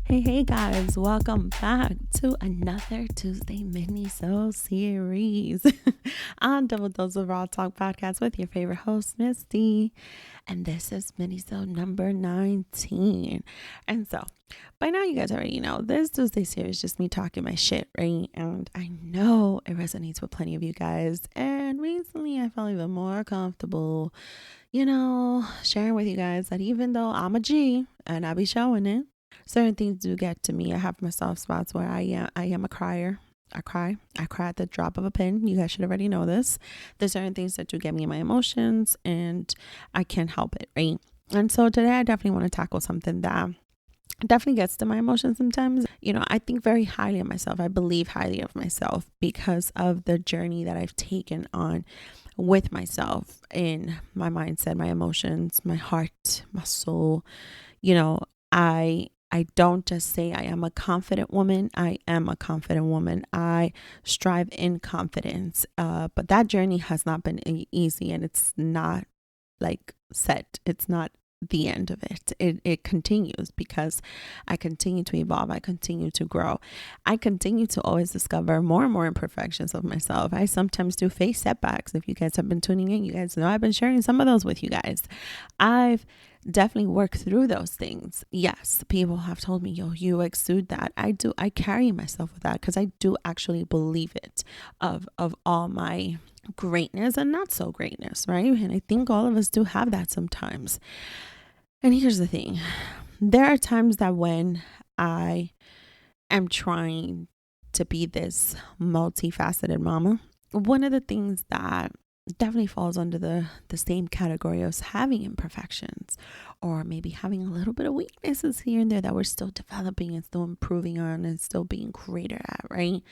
Hey guys, welcome back to another Tuesday mini-sode series on Double Dose of Raw Talk podcast with your favorite host, Misty. And this is mini-sode number 19. And so, by now you guys already know, this Tuesday series is just me talking my shit, right? And I know it resonates with plenty of you guys. And recently I felt even more comfortable, sharing with you guys that even though I'm a G and I be showing it, certain things do get to me. I have my soft spots where I am a crier. I cry at the drop of a pin. You guys should already know this. There's certain things that do get me in my emotions and I can't help it, right? And so today I definitely want to tackle something that definitely gets to my emotions sometimes. I think very highly of myself. I believe highly of myself because of the journey that I've taken on with myself in my mindset, my emotions, my heart, my soul. I don't just say I am a confident woman. I am a confident woman. I strive in confidence. But that journey has not been easy, and it's not like set. It's not the end of it. It continues because I continue to evolve. I continue to grow. I continue to always discover more and more imperfections of myself. I sometimes do face setbacks. If you guys have been tuning in, you guys know I've been sharing some of those with you guys. I've definitely work through those things. Yes, people have told me, you exude that. I do. I carry myself with that because I do actually believe it of all my greatness and not so greatness, right? And I think all of us do have that sometimes. And here's the thing. There are times that when I am trying to be this multifaceted mama, one of the things that definitely falls under the same category of having imperfections or maybe having a little bit of weaknesses here and there that we're still developing and still improving on and still being greater at, right?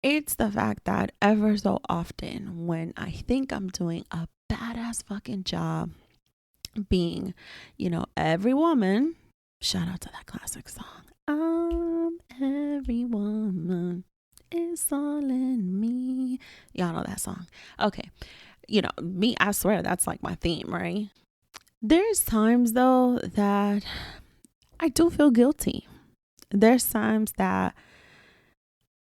It's the fact that ever so often when I think I'm doing a badass fucking job being, every woman, shout out to that classic song, every woman, it's all in me. Y'all know that song. Okay. Me, I swear that's like my theme, right? There's times though that I do feel guilty. There's times that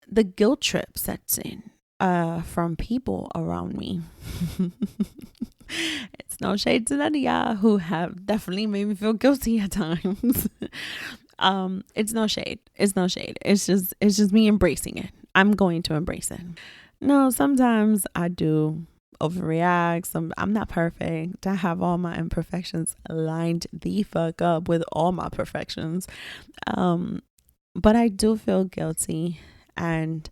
the guilt trip sets in from people around me. It's no shade to none of y'all who have definitely made me feel guilty at times. It's no shade. It's no shade. It's just me embracing it. I'm going to embrace it. No, sometimes I do overreact. I'm not perfect. I have all my imperfections lined the fuck up with all my perfections. But I do feel guilty, and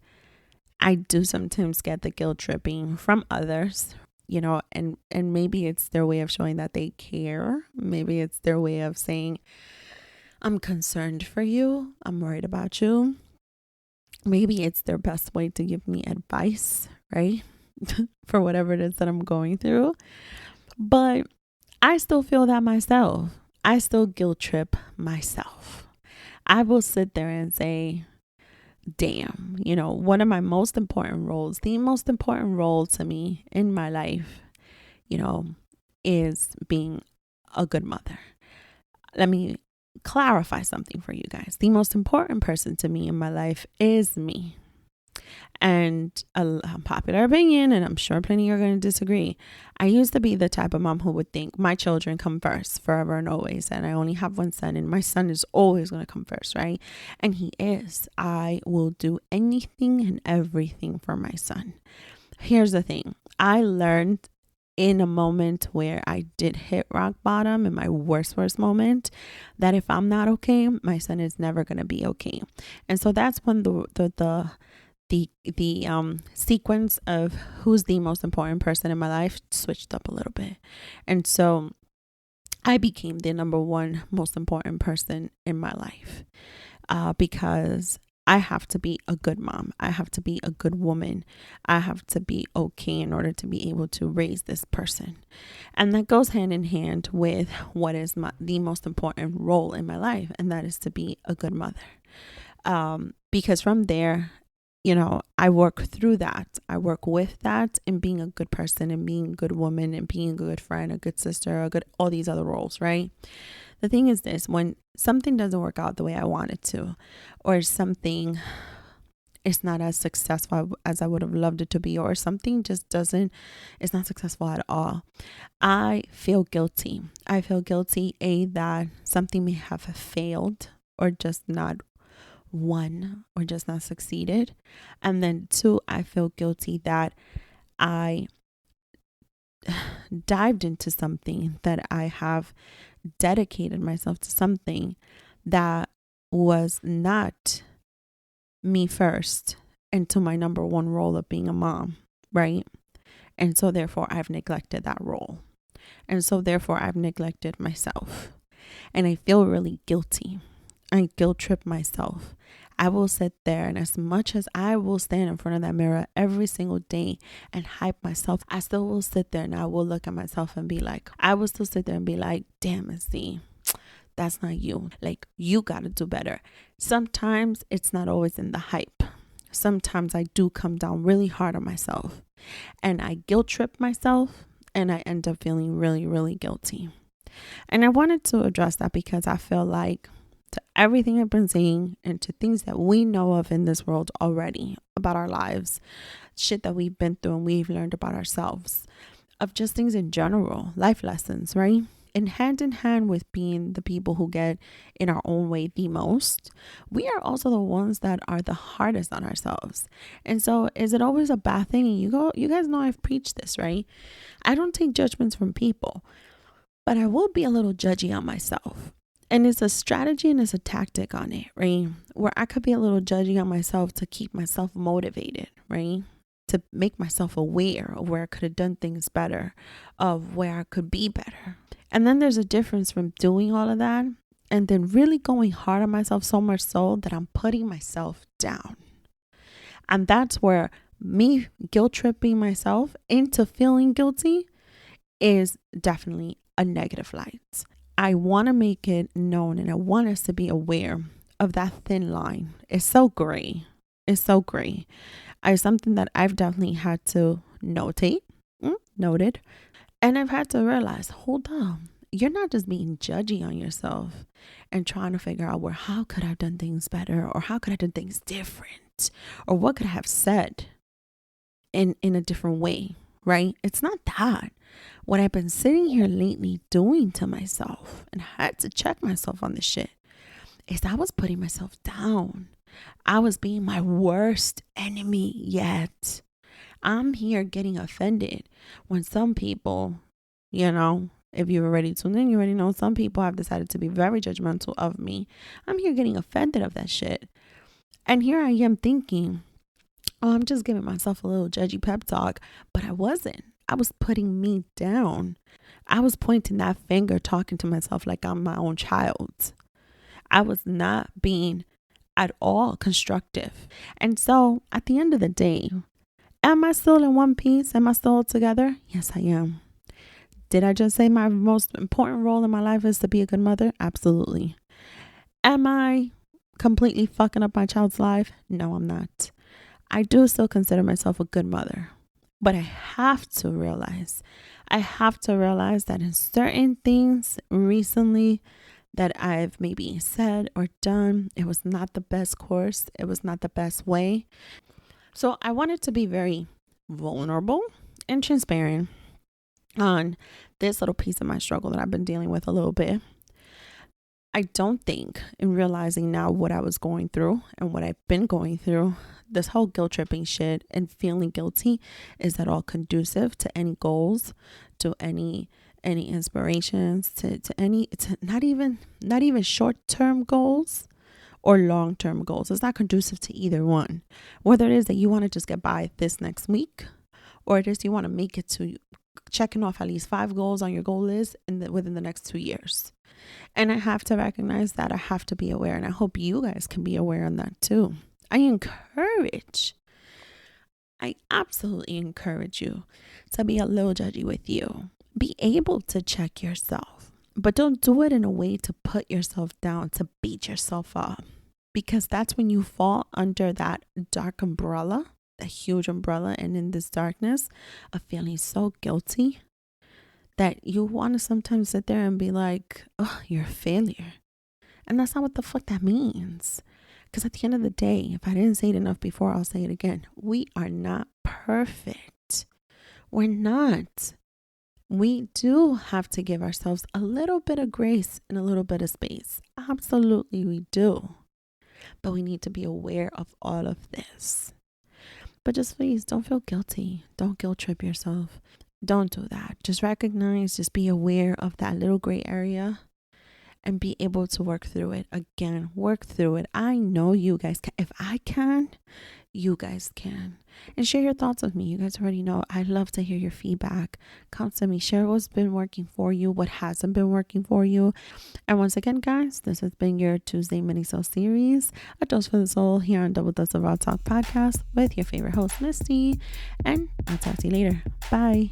I do sometimes get the guilt tripping from others, and maybe it's their way of showing that they care. Maybe it's their way of saying, I'm concerned for you. I'm worried about you. Maybe it's their best way to give me advice, right? For whatever it is that I'm going through. But I still feel that myself. I still guilt trip myself. I will sit there and say, damn, one of my most important roles, the most important role to me in my life, is being a good mother. Let me clarify something for you guys. The most important person to me in my life is me. And a popular opinion, and I'm sure plenty are going to disagree, I used to be the type of mom who would think my children come first forever and always, and I only have one son and my son is always going to come first, right? And he is. I will do anything and everything for my son. Here's the thing. I learned in a moment where I did hit rock bottom, in my worst moment, that if I'm not okay, my son is never going to be okay. And so that's when the sequence of who's the most important person in my life switched up a little bit. And so I became the number one most important person in my life, because I have to be a good mom. I have to be a good woman. I have to be okay in order to be able to raise this person. And that goes hand in hand with what is the most important role in my life. And that is to be a good mother. Because from there, I work through that. I work with that and being a good person and being a good woman and being a good friend, a good sister, all these other roles, right? The thing is this, when something doesn't work out the way I want it to, or something is not as successful as I would have loved it to be, or something just doesn't, it's not successful at all, I feel guilty. I feel guilty, that something may have failed or just not won or just not succeeded. And then two, I feel guilty that I dived into something, that I have dedicated myself to something that was not me first and to my number one role of being a mom, right? And so therefore I've neglected that role. And so therefore I've neglected myself. And I feel really guilty. I guilt trip myself. I will sit there, and as much as I will stand in front of that mirror every single day and hype myself, I still will sit there and I will look at myself and be like, damn it, see, that's not you. Like, you got to do better. Sometimes it's not always in the hype. Sometimes I do come down really hard on myself and I guilt trip myself, and I end up feeling really, really guilty. And I wanted to address that because I feel like, to everything I've been saying and to things that we know of in this world already about our lives, shit that we've been through and we've learned about ourselves, of just things in general, life lessons, right? And hand in hand with being the people who get in our own way the most, we are also the ones that are the hardest on ourselves. And so is it always a bad thing? And you guys know I've preached this, right? I don't take judgments from people, but I will be a little judgy on myself. And it's a strategy and it's a tactic on it, right? Where I could be a little judgy on myself to keep myself motivated, right? To make myself aware of where I could have done things better, of where I could be better. And then there's a difference from doing all of that and then really going hard on myself, so much so that I'm putting myself down. And that's where me guilt tripping myself into feeling guilty is definitely a negative light. I want to make it known, and I want us to be aware of that thin line. It's so gray. It's something that I've definitely had to noted. And I've had to realize, hold on, you're not just being judgy on yourself and trying to figure out, well, how could I have done things better, or how could I have done things different, or what could I have said in a different way, right? It's not that. What I've been sitting here lately doing to myself, and I had to check myself on this shit, is I was putting myself down. I was being my worst enemy yet. I'm here getting offended when some people, if you've already tuned in, you already know some people have decided to be very judgmental of me. I'm here getting offended of that shit. And here I am thinking, oh, I'm just giving myself a little judgy pep talk, but I wasn't. I was putting me down. I was pointing that finger, talking to myself like I'm my own child. I was not being at all constructive. And so at the end of the day, am I still in one piece? Am I still together? Yes, I am. Did I just say my most important role in my life is to be a good mother? Absolutely. Am I completely fucking up my child's life? No, I'm not. I do still consider myself a good mother. But I have to realize that in certain things recently that I've maybe said or done, it was not the best course. It was not the best way. So I wanted to be very vulnerable and transparent on this little piece of my struggle that I've been dealing with a little bit. I don't think, in realizing now what I was going through and what I've been going through, this whole guilt tripping shit and feeling guilty, is at all conducive to any goals, to any inspirations, to not even short-term goals or long-term goals. It's not conducive to either one. Whether it is that you want to just get by this next week, or it is you want to make it to checking off at least 5 goals on your goal list within the next 2 years. And I have to recognize that. I have to be aware, and I hope you guys can be aware on that too. I absolutely encourage you to be a little judgy with you. Be able to check yourself, but don't do it in a way to put yourself down, to beat yourself up, because that's when you fall under that dark umbrella, that huge umbrella, and in this darkness of feeling so guilty that you want to sometimes sit there and be like, oh, you're a failure. And that's not what the fuck that means. Because at the end of the day, if I didn't say it enough before, I'll say it again. We are not perfect. We're not. We do have to give ourselves a little bit of grace and a little bit of space. Absolutely, we do. But we need to be aware of all of this. But just please don't feel guilty. Don't guilt trip yourself. Don't do that. Just recognize, just be aware of that little gray area and be able to work through it. Again, work through it. I know you guys can. If I can, you guys can. And share your thoughts with me. You guys already know I love to hear your feedback. Come to me. Share what's been working for you, what hasn't been working for you. And once again, guys, this has been your Tuesday mini-sode series, A Dose for the Soul, here on Double Dose of Raw Talk podcast with your favorite host, Misty. And I'll talk to you later. Bye.